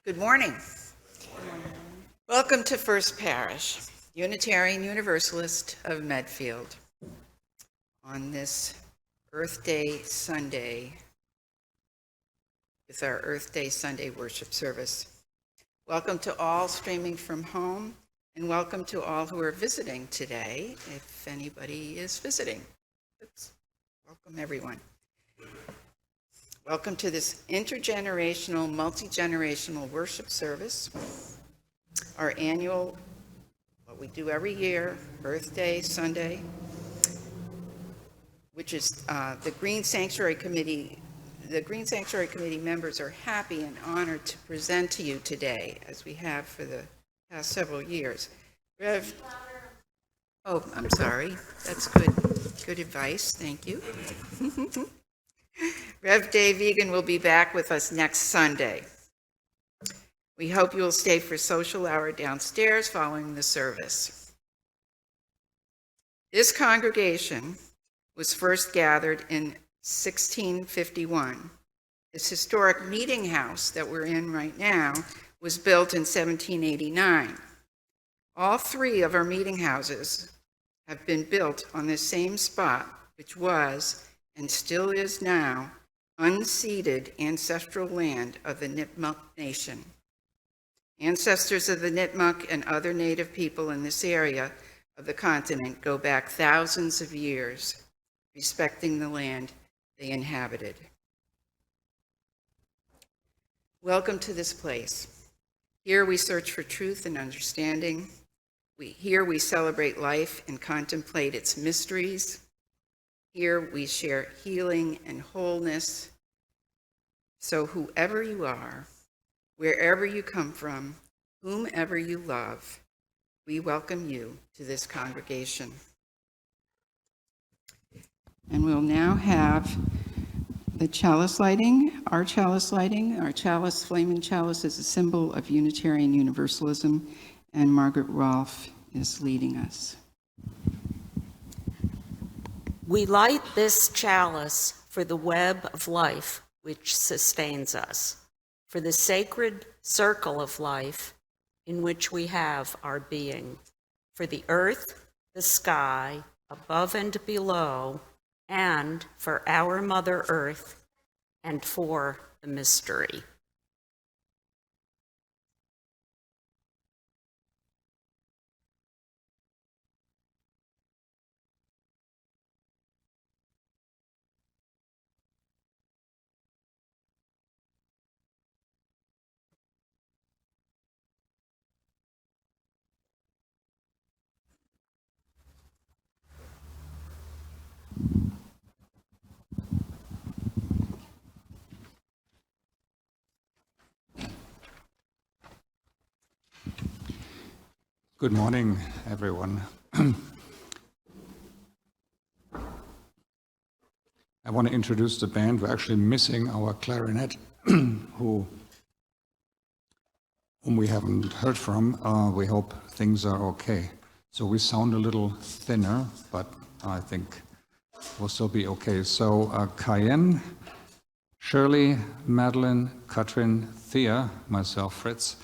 Good morning. Welcome to First Parish, Unitarian Universalist of Medfield. On this Earth Day Sunday, with our Earth Day Sunday worship service. Welcome to all streaming from home, and welcome to all who are visiting today, if anybody is visiting. Welcome everyone. Welcome to this intergenerational, multi-generational worship service, our annual, what we do every year, Earth Day Sunday, which is the Green Sanctuary Committee. The Green Sanctuary Committee members are happy and honored to present to you today, as we have for the past several years. I'm sorry. That's good advice. Thank you. Rev Dave Egan will be back with us next Sunday. We hope you will stay for social hour downstairs following the service. This congregation was first gathered in 1651. This historic meeting house that we're in right now was built in 1789. All three of our meeting houses have been built on the same spot, which was, and still is now, unceded ancestral land of the Nipmuc Nation. Ancestors of the Nipmuc and other native people in this area of the continent go back thousands of years, respecting the land they inhabited. Welcome to this place. Here we search for truth and understanding. Here we celebrate life and contemplate its mysteries. Here we share healing and wholeness. So whoever you are, wherever you come from, whomever you love, we welcome you to this congregation. And we'll now have the chalice lighting, our chalice lighting. Our chalice, flaming chalice, is a symbol of Unitarian Universalism, and Margaret Rolfe is leading us. We light this chalice for the web of life which sustains us, for the sacred circle of life in which we have our being, for the earth, the sky, above and below, and for our Mother Earth, and for the mystery. Good morning, everyone. I want to introduce the band. We're actually missing our clarinet, whom we haven't heard from. We hope things are okay. So we sound a little thinner, but I think we'll still be okay. So Cayenne, Shirley, Madeline, Katrin, Thea, myself, Fritz,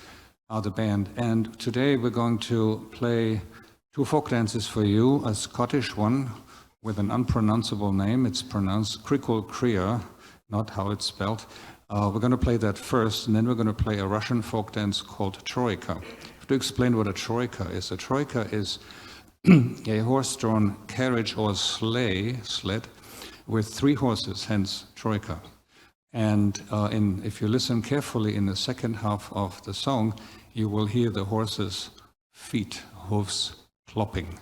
are the band. And today we're going to play two folk dances for you, a Scottish one with an unpronounceable name. It's pronounced Cricul Crea, not how it's spelled. We're going to play that first, and then we're going to play a Russian folk dance called Troika. I have to explain what a troika is. A troika is a horse-drawn carriage or sled with three horses, hence troika. And if you listen carefully in the second half of the song, you will hear the horses' feet, hoofs, clopping.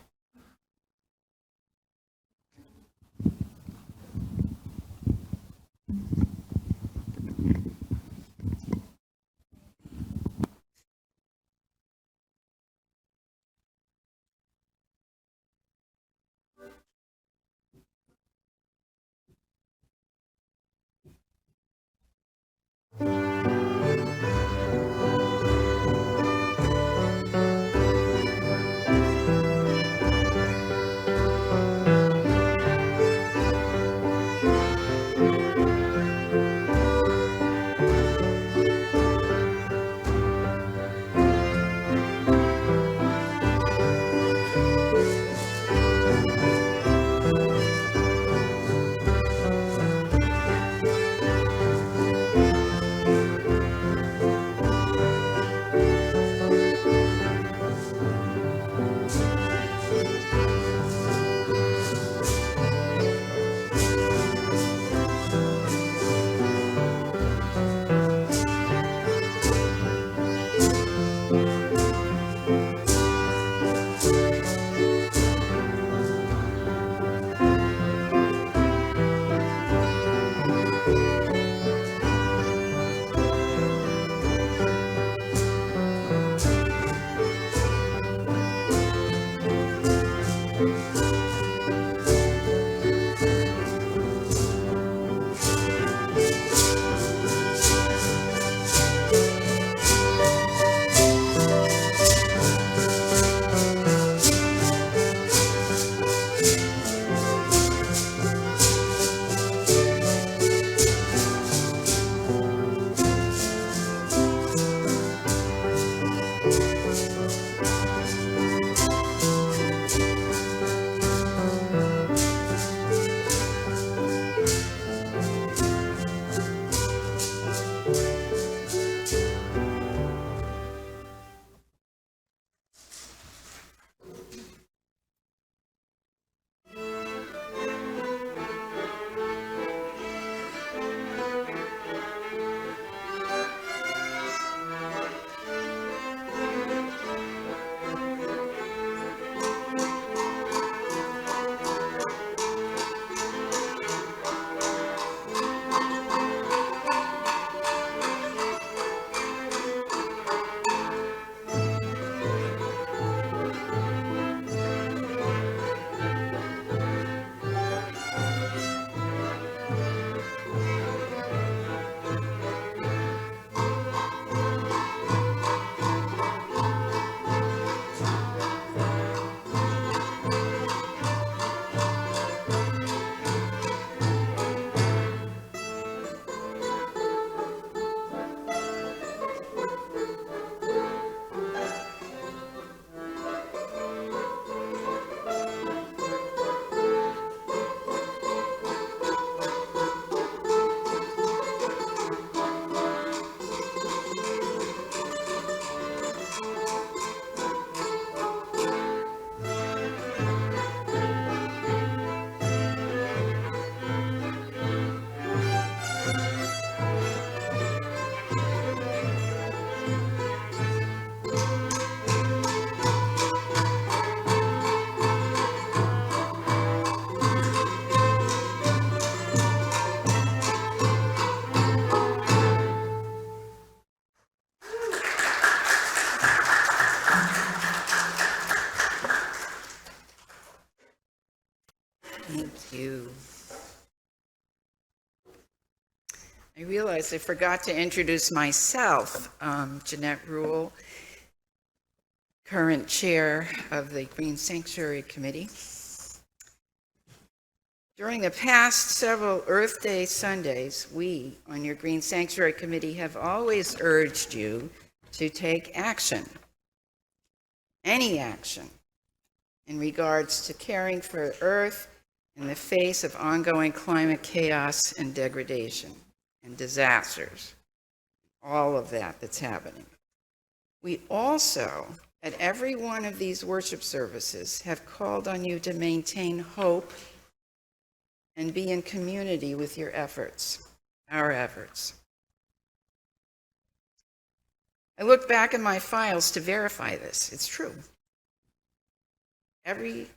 I realized I forgot to introduce myself. Jeanette Rule, current chair of the Green Sanctuary Committee. During the past several Earth Day Sundays, we, on your Green Sanctuary Committee, have always urged you to take action, any action, in regards to caring for Earth in the face of ongoing climate chaos and degradation and disasters, all of that's happening. We also, at every one of these worship services, have called on you to maintain hope and be in community with your efforts, our efforts. I looked back in my files to verify this. It's true. Every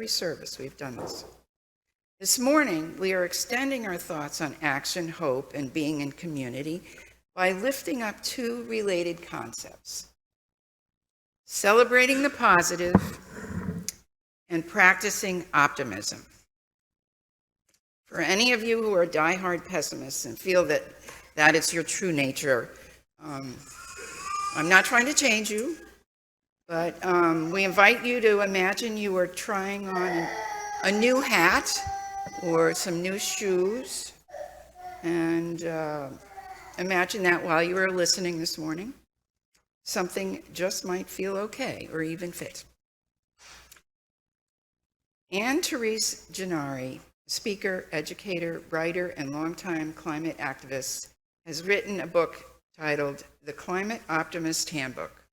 service we've done this. This morning, we are extending our thoughts on action, hope, and being in community by lifting up two related concepts: celebrating the positive and practicing optimism. For any of you who are diehard pessimists and feel that is your true nature, I'm not trying to change you, but we invite you to imagine you are trying on a new hat or some new shoes, and imagine that while you were listening this morning, something just might feel okay or even fit. Anne-Therese Gennari, speaker, educator, writer, and longtime climate activist, has written a book titled The Climate Optimist Handbook.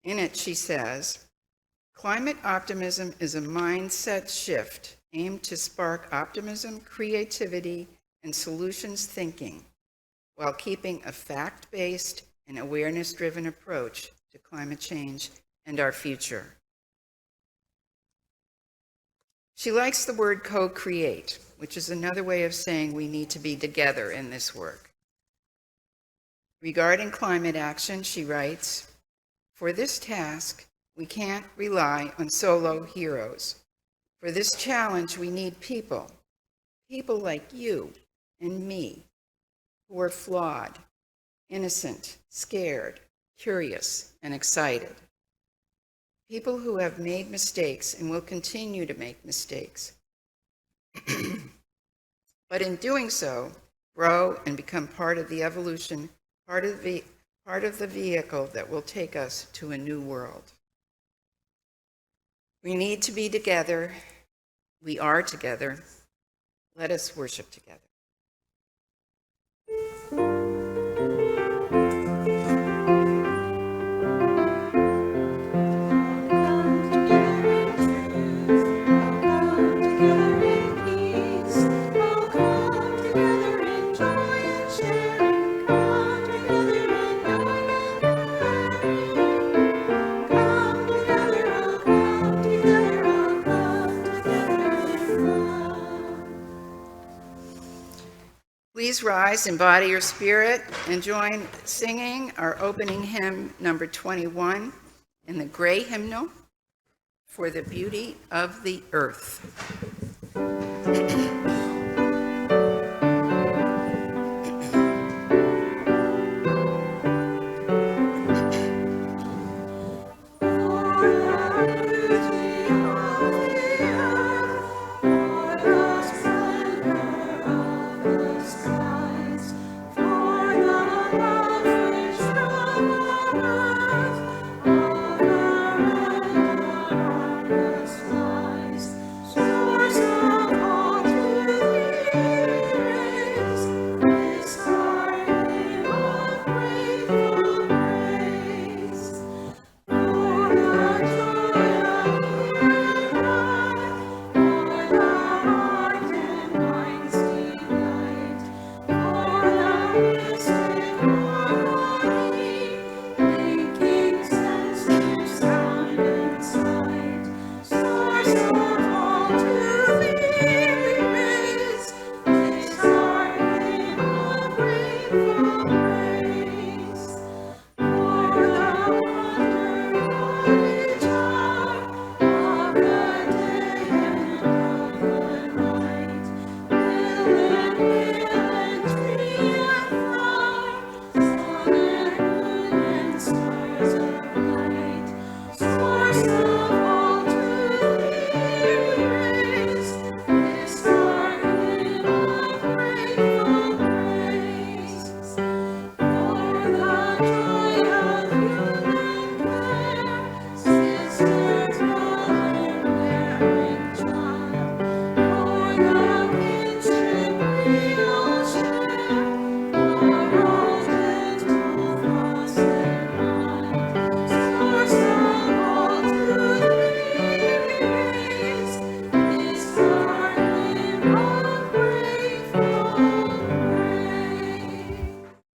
In it, she says, climate optimism is a mindset shift aimed to spark optimism, creativity, and solutions thinking, while keeping a fact-based and awareness-driven approach to climate change and our future. She likes the word co-create, which is another way of saying we need to be together in this work. Regarding climate action, she writes, for this task, we can't rely on solo heroes. For this challenge, we need people like you and me, who are flawed, innocent, scared, curious, and excited. People who have made mistakes and will continue to make mistakes. But in doing so, grow and become part of the evolution, part of the vehicle that will take us to a new world. We need to be together. We are together. Let us worship together. Please rise, embody your spirit, and join singing our opening hymn, number 21, in the Gray Hymnal, For the Beauty of the Earth. Source of all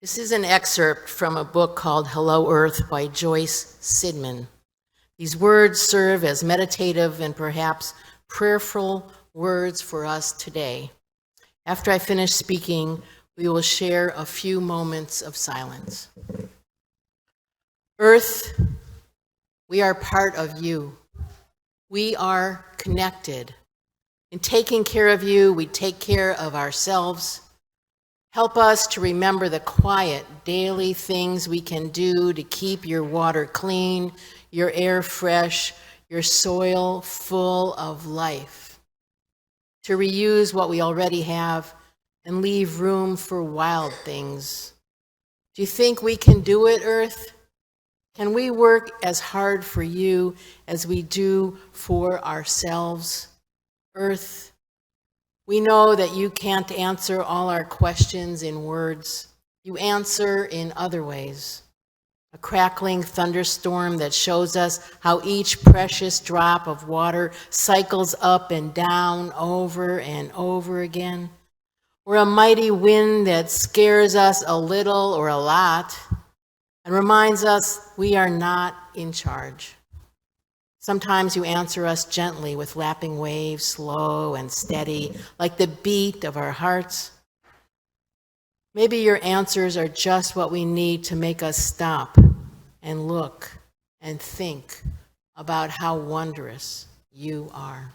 This is an excerpt from a book called Hello Earth by Joyce Sidman. These words serve as meditative and perhaps prayerful words for us today. After I finish speaking, we will share a few moments of silence. Earth, we are part of you. We are connected. In taking care of you, we take care of ourselves. Help us to remember the quiet, daily things we can do to keep your water clean, your air fresh, your soil full of life. To reuse what we already have and leave room for wild things. Do you think we can do it, Earth? Can we work as hard for you as we do for ourselves? Earth, we know that you can't answer all our questions in words. You answer in other ways. A crackling thunderstorm that shows us how each precious drop of water cycles up and down over and over again. Or a mighty wind that scares us a little or a lot and reminds us we are not in charge. Sometimes you answer us gently with lapping waves, slow and steady, like the beat of our hearts. Maybe your answers are just what we need to make us stop and look and think about how wondrous you are.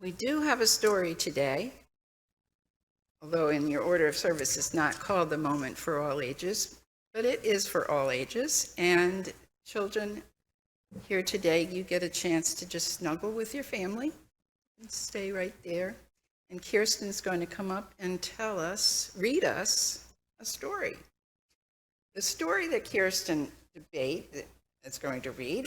We do have a story today, although in your order of service it's not called the Moment for All Ages, but it is for all ages. And children, here today, you get a chance to just snuggle with your family and stay right there. And Kirsten's going to come up and read us a story. The story that Kirsten is going to read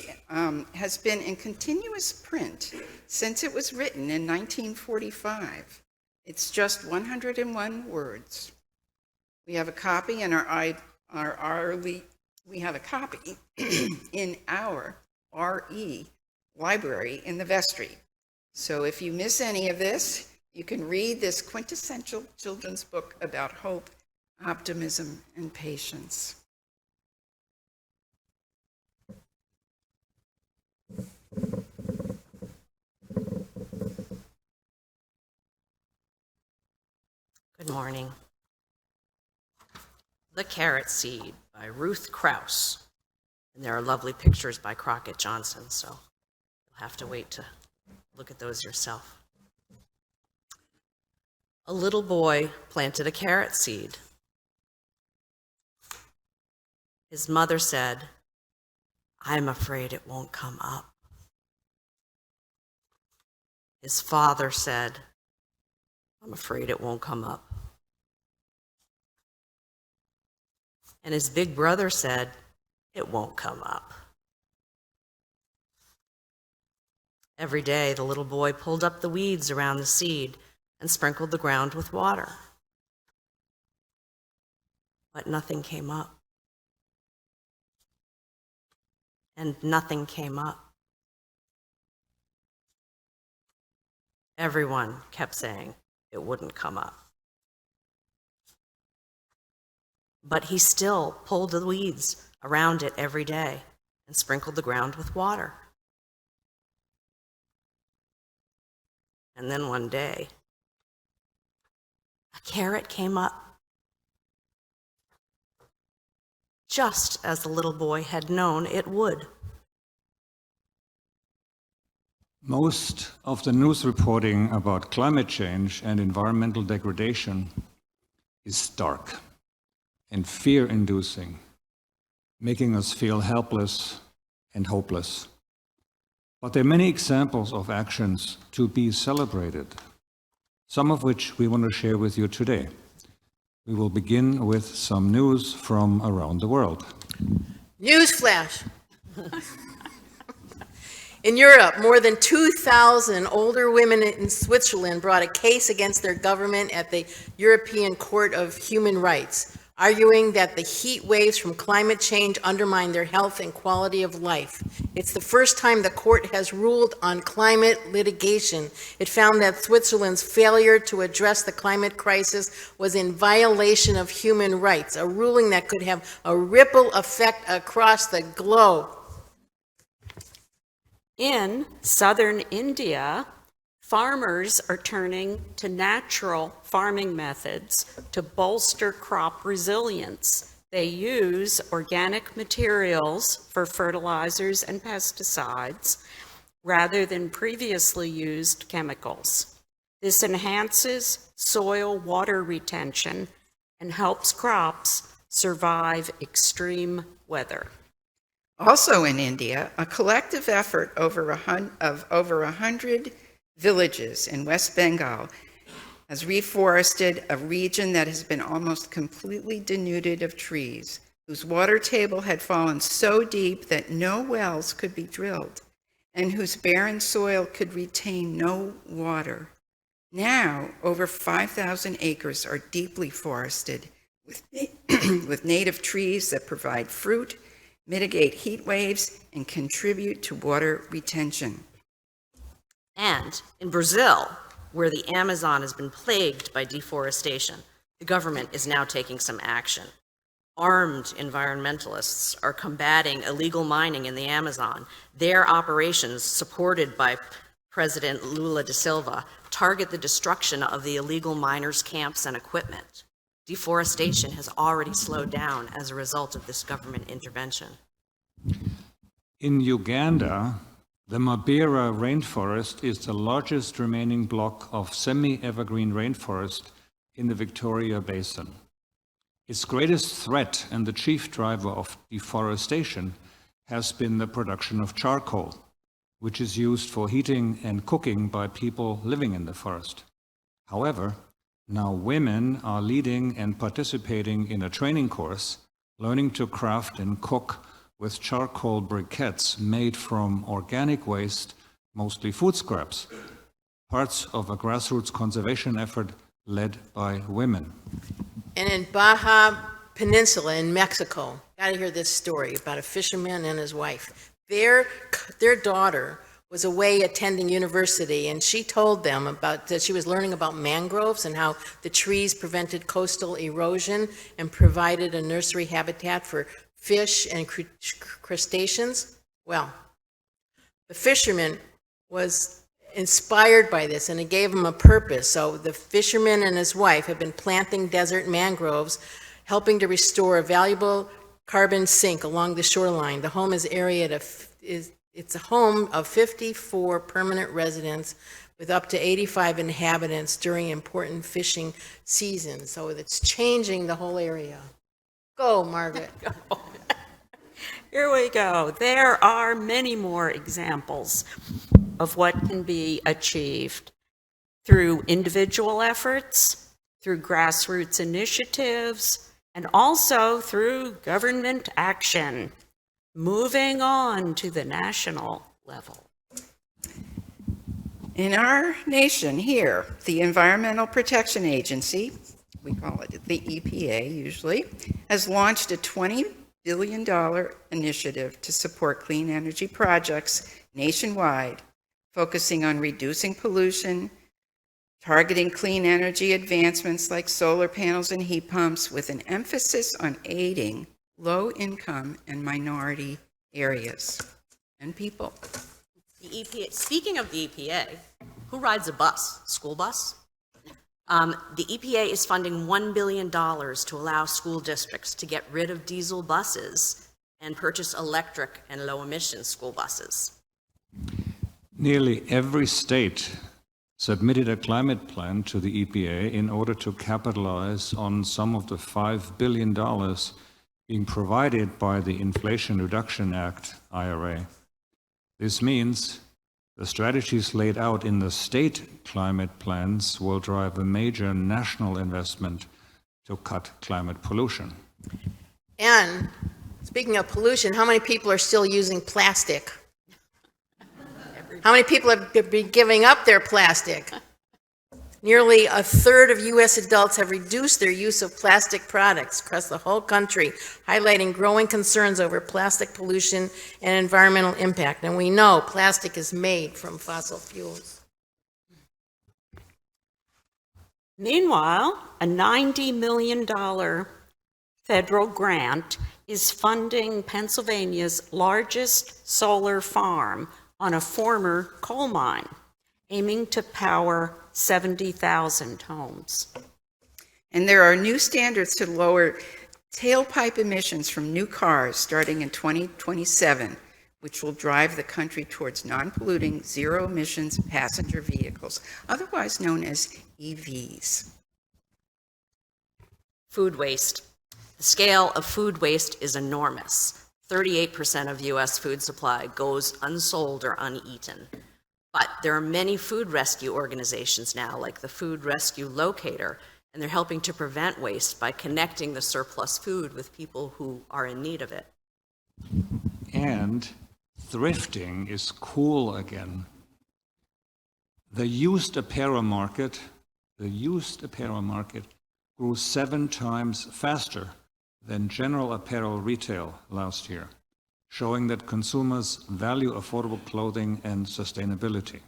has been in continuous print since it was written in 1945. It's just 101 words. We have a copy in we have a copy in our RE library in the vestry. So if you miss any of this, you can read this quintessential children's book about hope, optimism, and patience. Good morning. The Carrot Seed by Ruth Krauss. And there are lovely pictures by Crockett Johnson, so you'll have to wait to look at those yourself. A little boy planted a carrot seed. His mother said, "I'm afraid it won't come up." His father said, "I'm afraid it won't come up." And his big brother said, "It won't come up." Every day, the little boy pulled up the weeds around the seed and sprinkled the ground with water. But nothing came up. And nothing came up. Everyone kept saying it wouldn't come up. But he still pulled the weeds around it every day and sprinkled the ground with water. And then one day, a carrot came up, just as the little boy had known it would. Most of the news reporting about climate change and environmental degradation is stark and fear-inducing, making us feel helpless and hopeless. But there are many examples of actions to be celebrated, some of which we want to share with you today. We will begin with some news from around the world. Newsflash. In Europe, more than 2,000 older women in Switzerland brought a case against their government at the European Court of Human Rights, arguing that the heat waves from climate change undermine their health and quality of life. It's the first time the court has ruled on climate litigation. It found that Switzerland's failure to address the climate crisis was in violation of human rights, a ruling that could have a ripple effect across the globe. In southern India, farmers are turning to natural farming methods to bolster crop resilience. They use organic materials for fertilizers and pesticides rather than previously used chemicals. This enhances soil water retention and helps crops survive extreme weather. Also in India, a collective effort of over 100 villages in West Bengal has reforested a region that has been almost completely denuded of trees, whose water table had fallen so deep that no wells could be drilled, and whose barren soil could retain no water. Now, over 5,000 acres are deeply forested with native trees that provide fruit, mitigate heat waves, and contribute to water retention. And in Brazil, where the Amazon has been plagued by deforestation, the government is now taking some action. Armed environmentalists are combating illegal mining in the Amazon. Their operations, supported by President Lula da Silva, target the destruction of the illegal miners' camps and equipment. Deforestation has already slowed down as a result of this government intervention. In Uganda, the Mabera rainforest is the largest remaining block of semi-evergreen rainforest in the Victoria Basin. Its greatest threat and the chief driver of deforestation has been the production of charcoal, which is used for heating and cooking by people living in the forest. However, now women are leading and participating in a training course, learning to craft and cook with charcoal briquettes made from organic waste, mostly food scraps, parts of a grassroots conservation effort led by women. And in Baja Peninsula in Mexico, gotta hear this story about a fisherman and his wife. Their daughter was away attending university, and she told them about that she was learning about mangroves and how the trees prevented coastal erosion and provided a nursery habitat for fish and crustaceans. Well, the fisherman was inspired by this, and it gave him a purpose. So the fisherman and his wife have been planting desert mangroves, helping to restore a valuable carbon sink along the shoreline. The home it's a home of 54 permanent residents with up to 85 inhabitants during important fishing seasons. So it's changing the whole area. Go, Margaret. Here we go. There are many more examples of what can be achieved through individual efforts, through grassroots initiatives, and also through government action. Moving on to the national level. In our nation here, the Environmental Protection Agency, we call it the EPA usually, has launched a $20 billion initiative to support clean energy projects nationwide, focusing on reducing pollution, targeting clean energy advancements like solar panels and heat pumps, with an emphasis on aiding low-income and minority areas and people. The EPA, speaking of the EPA, who rides a bus? School bus? The EPA is funding $1 billion to allow school districts to get rid of diesel buses and purchase electric and low-emission school buses. Nearly every state submitted a climate plan to the EPA in order to capitalize on some of the $5 billion being provided by the Inflation Reduction Act, IRA. This means the strategies laid out in the state climate plans will drive a major national investment to cut climate pollution. And speaking of pollution, how many people are still using plastic? How many people have been giving up their plastic? Nearly a third of U.S. adults have reduced their use of plastic products across the whole country, highlighting growing concerns over plastic pollution and environmental impact. And we know plastic is made from fossil fuels. Meanwhile, a $90 million federal grant is funding Pennsylvania's largest solar farm on a former coal mine, aiming to power 70,000 homes. And there are new standards to lower tailpipe emissions from new cars starting in 2027, which will drive the country towards non-polluting, zero-emissions passenger vehicles, otherwise known as EVs. Food waste. The scale of food waste is enormous. 38% of U.S. food supply goes unsold or uneaten. But there are many food rescue organizations now, like the Food Rescue Locator, and they're helping to prevent waste by connecting the surplus food with people who are in need of it. And thrifting is cool again. The used apparel market grew 7 times faster than general apparel retail last year, showing that consumers value affordable clothing and sustainability.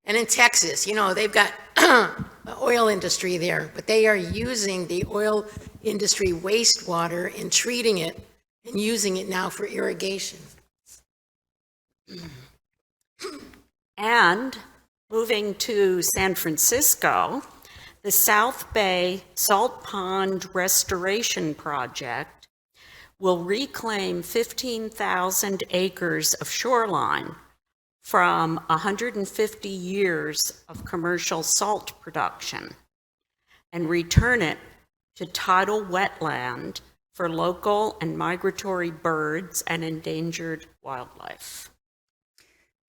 And in Texas, you know, they've got the oil industry there, but they are using the oil industry wastewater and treating it and using it now for irrigation. And moving to San Francisco, the South Bay Salt Pond Restoration Project will reclaim 15,000 acres of shoreline from 150 years of commercial salt production and return it to tidal wetland for local and migratory birds and endangered wildlife.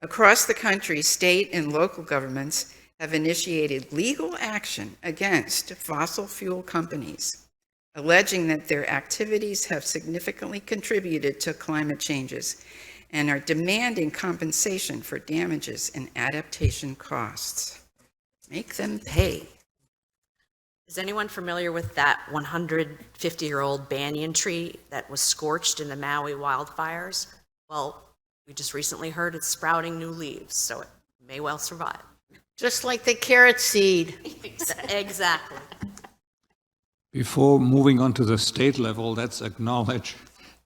Across the country, state and local governments have initiated legal action against fossil fuel companies, alleging that their activities have significantly contributed to climate changes and are demanding compensation for damages and adaptation costs. Make them pay. Is anyone familiar with that 150-year-old banyan tree that was scorched in the Maui wildfires? Well, we just recently heard it's sprouting new leaves, so it may well survive. Just like the carrot seed. Exactly. Before moving on to the state level, let's acknowledge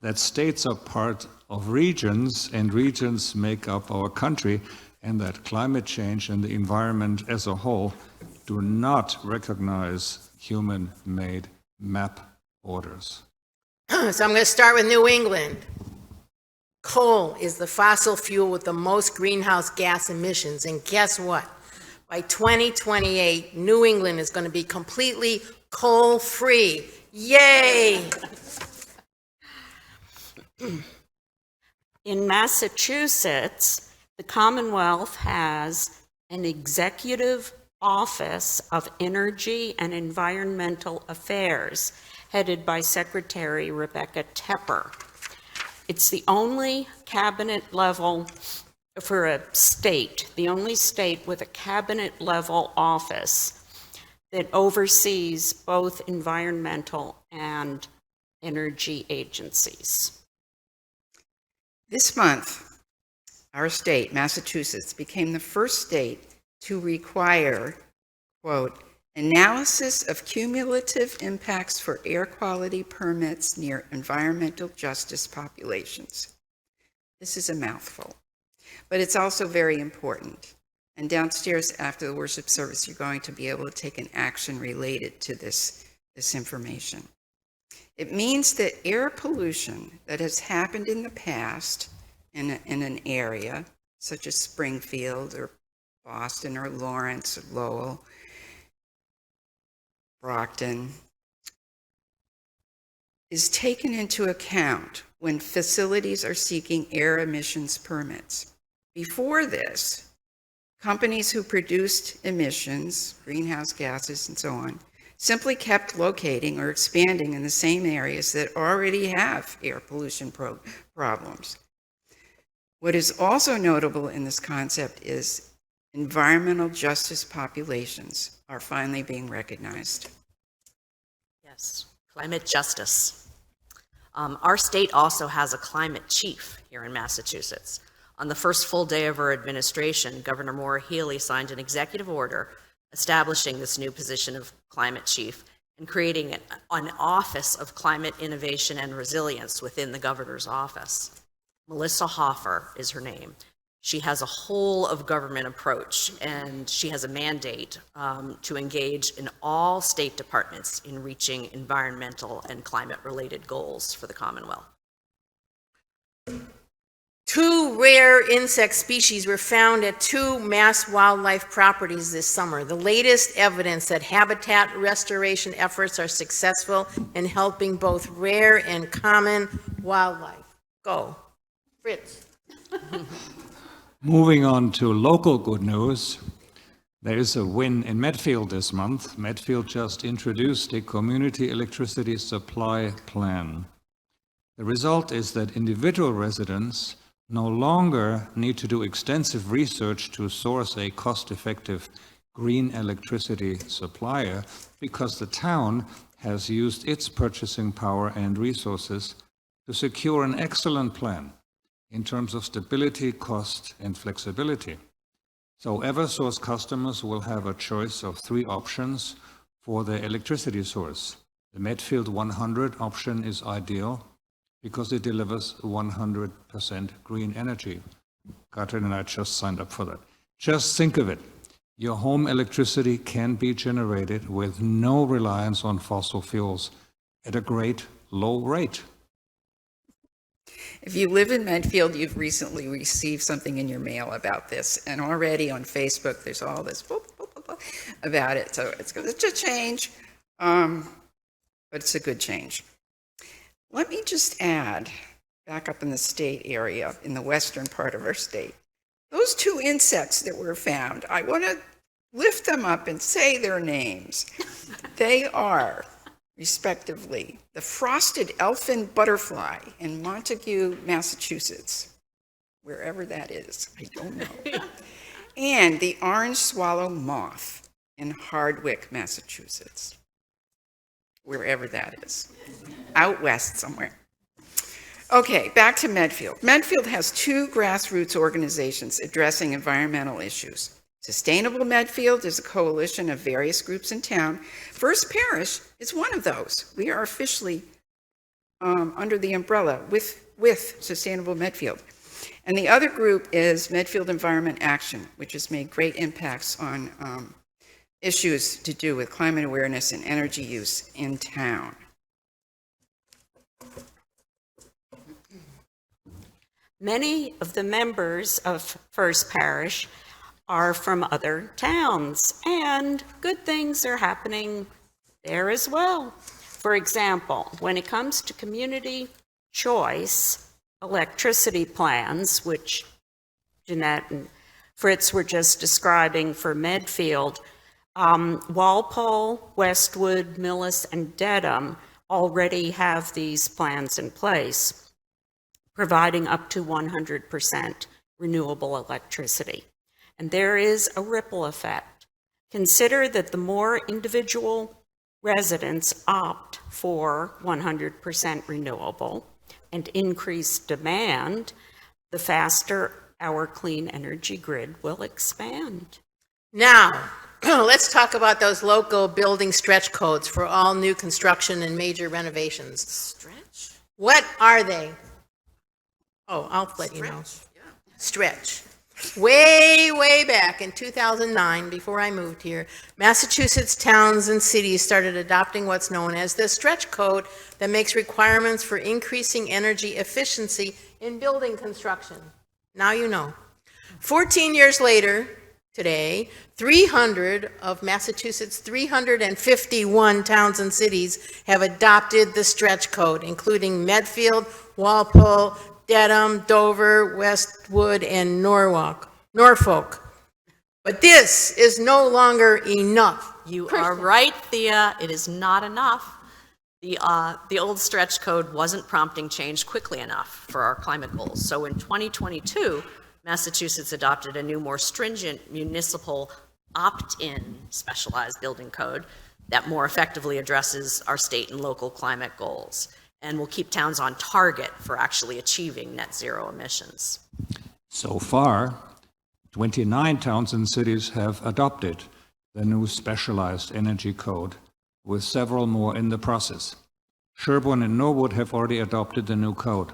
that states are part of regions, and regions make up our country, and that climate change and the environment as a whole do not recognize human-made map borders. So I'm going to start with New England. Coal is the fossil fuel with the most greenhouse gas emissions, and guess what? By 2028, New England is going to be completely coal-free. Yay! In Massachusetts, the Commonwealth has an Executive Office of Energy and Environmental Affairs, headed by Secretary Rebecca Tepper. It's the only cabinet-level for a state, the only state with a cabinet-level office that oversees both environmental and energy agencies. This month, our state, Massachusetts, became the first state to require, quote, analysis of cumulative impacts for air quality permits near environmental justice populations. This is a mouthful, but it's also very important. And downstairs after the worship service, you're going to be able to take an action related to this information. It means that air pollution that has happened in the past in an area, such as Springfield or Boston or Lawrence or Lowell, Brockton, is taken into account when facilities are seeking air emissions permits. Before this, companies who produced emissions, greenhouse gases and so on, simply kept locating or expanding in the same areas that already have air pollution problems. What is also notable in this concept is environmental justice populations are finally being recognized. Yes, climate justice. Our state also has a climate chief here in Massachusetts. On the first full day of her administration, Governor Maura Healey signed an executive order establishing this new position of climate chief and creating an office of climate innovation and resilience within the governor's office. Melissa Hoffer is her name. She has a whole of government approach, and she has a mandate to engage in all state departments in reaching environmental and climate-related goals for the Commonwealth. 2 rare insect species were found at 2 mass wildlife properties this summer. The latest evidence that habitat restoration efforts are successful in helping both rare and common wildlife. Go, Fritz. Moving on to local good news, there is a win in Medfield this month. Medfield just introduced a community electricity supply plan. The result is that individual residents no longer need to do extensive research to source a cost-effective green electricity supplier because the town has used its purchasing power and resources to secure an excellent plan in terms of stability, cost, and flexibility. So Eversource customers will have a choice of 3 options for their electricity source. The Medfield 100 option is ideal because it delivers 100% green energy. Katrin and I just signed up for that. Just think of it. Your home electricity can be generated with no reliance on fossil fuels at a great low rate. If you live in Medfield, you've recently received something in your mail about this, and already on Facebook, there's all this about it. So it's a change, but it's a good change. Let me just add, back up in the state area, in the western part of our state, those 2 insects that were found, I want to lift them up and say their names. They are, respectively, the frosted elfin butterfly in Montague, Massachusetts, wherever that is, I don't know, and the orange swallow moth in Hardwick, Massachusetts, wherever that is, out west somewhere. Okay, back to Medfield. Medfield has 2 grassroots organizations addressing environmental issues. Sustainable Medfield is a coalition of various groups in town. First Parish is one of those. We are officially under the umbrella with Sustainable Medfield. And the other group is Medfield Environment Action, which has made great impacts on issues to do with climate awareness and energy use in town. Many of the members of First Parish are from other towns, and good things are happening there as well. For example, when it comes to community choice electricity plans, which Jeanette and Fritz were just describing for Medfield, Walpole, Westwood, Millis, and Dedham already have these plans in place, providing up to 100% renewable electricity. And there is a ripple effect. Consider that the more individual residents opt for 100% renewable and increased demand, the faster our clean energy grid will expand. Now, let's talk about those local building stretch codes for all new construction and major renovations. Stretch? What are they? Oh, I'll let you know. Stretch. Way back in 2009, before I moved here, Massachusetts towns and cities started adopting what's known as the stretch code that makes requirements for increasing energy efficiency in building construction. Now you know. 14 years later, today, 300 of Massachusetts' 351 towns and cities have adopted the stretch code, including Medfield, Walpole, Dedham, Dover, Westwood, and Norfolk. But this is no longer enough. You are right, Thea. It is not enough. The old stretch code wasn't prompting change quickly enough for our climate goals. So in 2022, Massachusetts adopted a new, more stringent municipal opt-in specialized building code that more effectively addresses our state and local climate goals and will keep towns on target for actually achieving net zero emissions. So far, 29 towns and cities have adopted the new specialized energy code, with several more in the process. Sherborne and Norwood have already adopted the new code.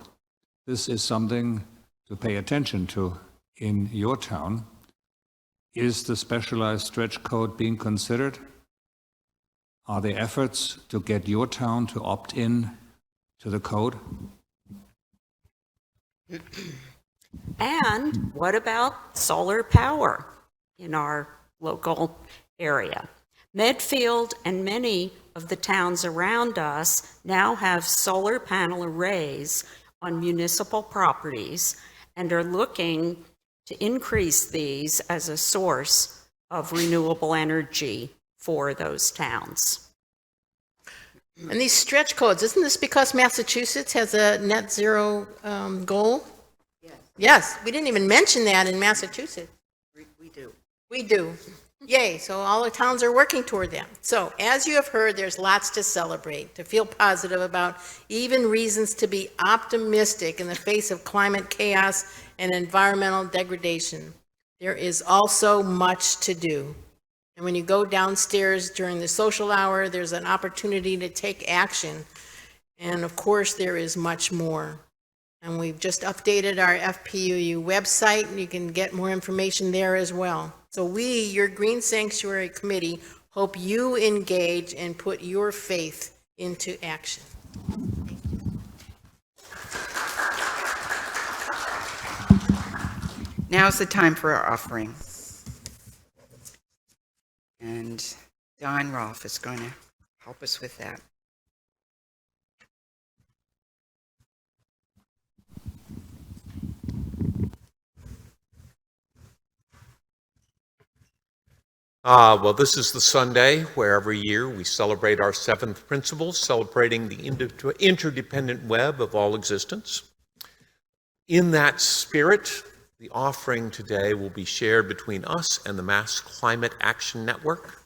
This is something to pay attention to in your town. Is the specialized stretch code being considered? Are there efforts to get your town to opt in to the code? And what about solar power in our local area? Medfield and many of the towns around us now have solar panel arrays on municipal properties and are looking to increase these as a source of renewable energy for those towns. And these stretch codes, isn't this because Massachusetts has a net zero goal? Yes, we didn't even mention that in Massachusetts. We do. Yay, so all the towns are working toward them. So, as you have heard, there's lots to celebrate, to feel positive about, even reasons to be optimistic in the face of climate chaos and environmental degradation. There is also much to do. And when you go downstairs during the social hour, there's an opportunity to take action. And of course, there is much more. And we've just updated our FPUU website, and you can get more information there as well. So we, your Green Sanctuary Committee, hope you engage and put your faith into action. Now's the time for our offering. And Don Rolfe is going to help us with that. Well, this is the Sunday where every year we celebrate our seventh principle, celebrating the interdependent web of all existence. In that spirit, the offering today will be shared between us and the Mass Climate Action Network,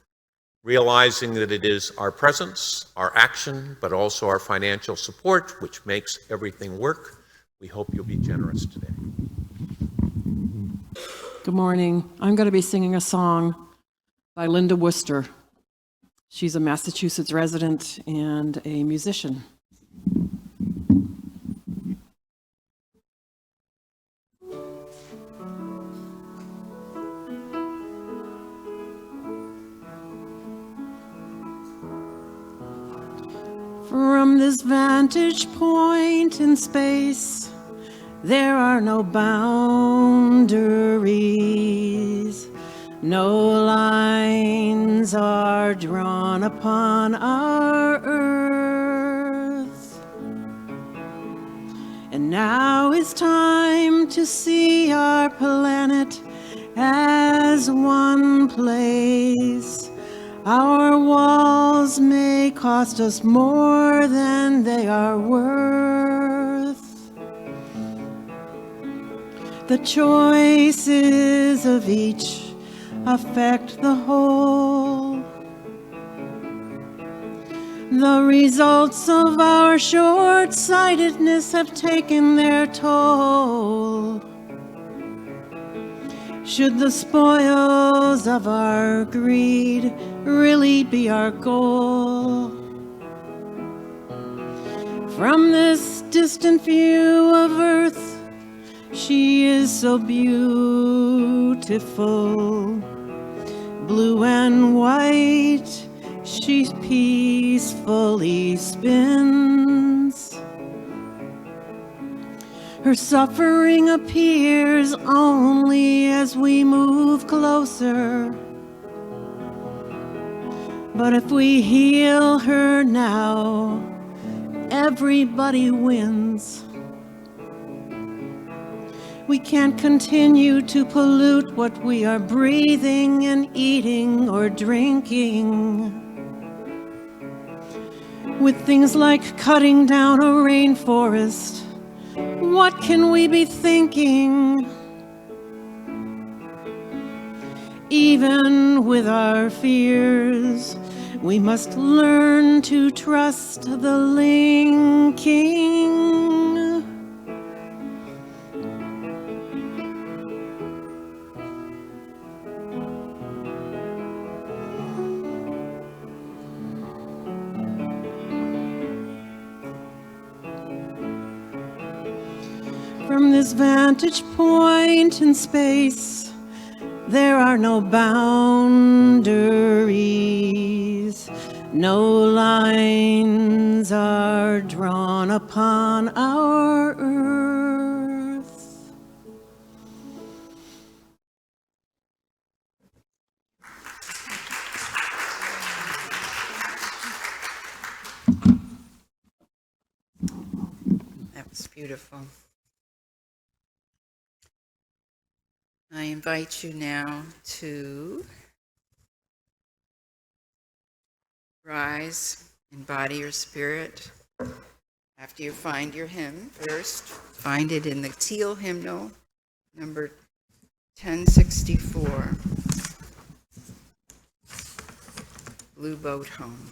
realizing that it is our presence, our action, but also our financial support which makes everything work. We hope you'll be generous today. Good morning. I'm going to be singing a song by Linda Worcester. She's a Massachusetts resident and a musician. From this vantage point in space, there are no boundaries. No lines are drawn upon our earth. And now is time to see our planet as one place. Our walls may cost us more than they are worth. The choices of each affect the whole. The results of our short-sightedness have taken their toll. Should the spoils of our greed really be our goal? From this distant view of Earth, she is so beautiful. Blue and white, she peacefully spins. Her suffering appears only as we move closer. But if we heal her now, everybody wins. We can't continue to pollute what we are breathing and eating or drinking with things like cutting down a rainforest. What can we be thinking? Even with our fears, we must learn to trust the linking. From this vantage point in space, there are no boundaries. No lines are drawn upon our earth. That was beautiful. I invite you now to rise, embody your spirit. After you find your hymn first, find it in the Teal hymnal, number 1064, Blue Boat Home.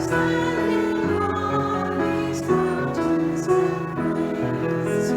Standing on these mountains of grace,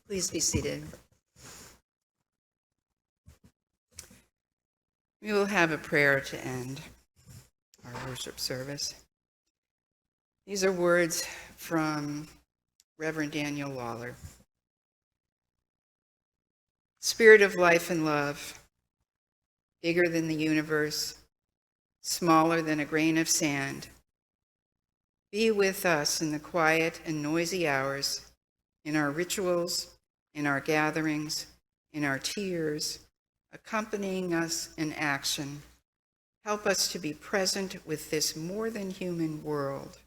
Please be seated. We will have a prayer to end our worship service. These are words from Reverend Daniel Lawler. Spirit of life and love, bigger than the universe, smaller than a grain of sand, be with us in the quiet and noisy hours, in our rituals, in our gatherings, in our tears, accompanying us in action. Help us to be present with this more than human world,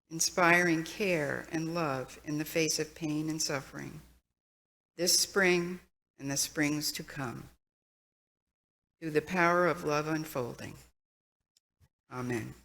inspiring care and love in the face of pain and suffering, this spring and the springs to come, through the power of love unfolding. Amen.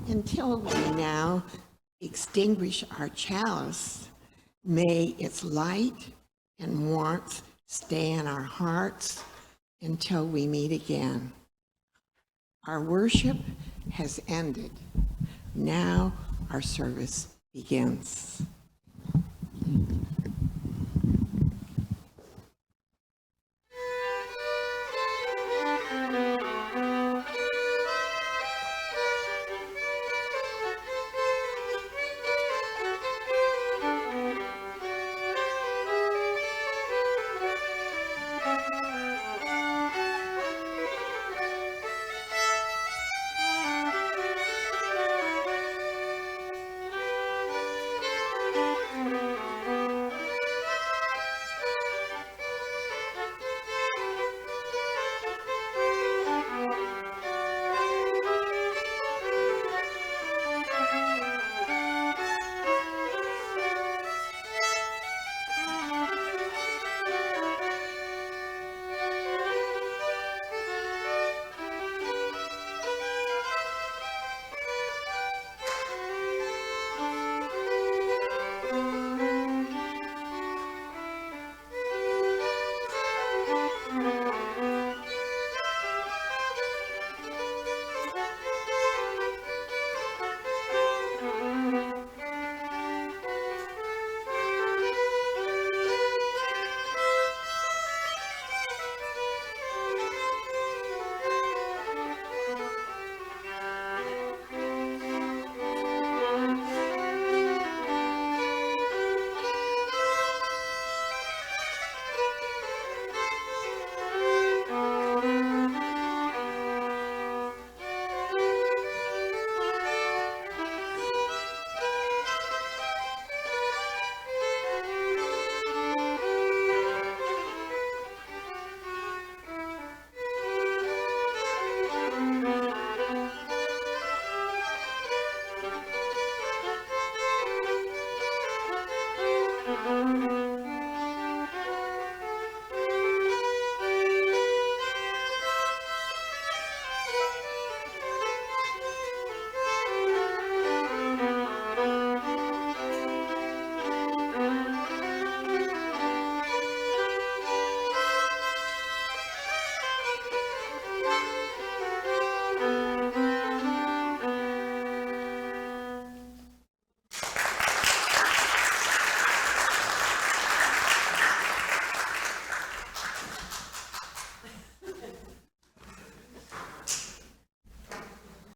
Until we now extinguish our chalice, may its light and warmth stay in our hearts until we meet again. Our worship has ended. Now our service begins.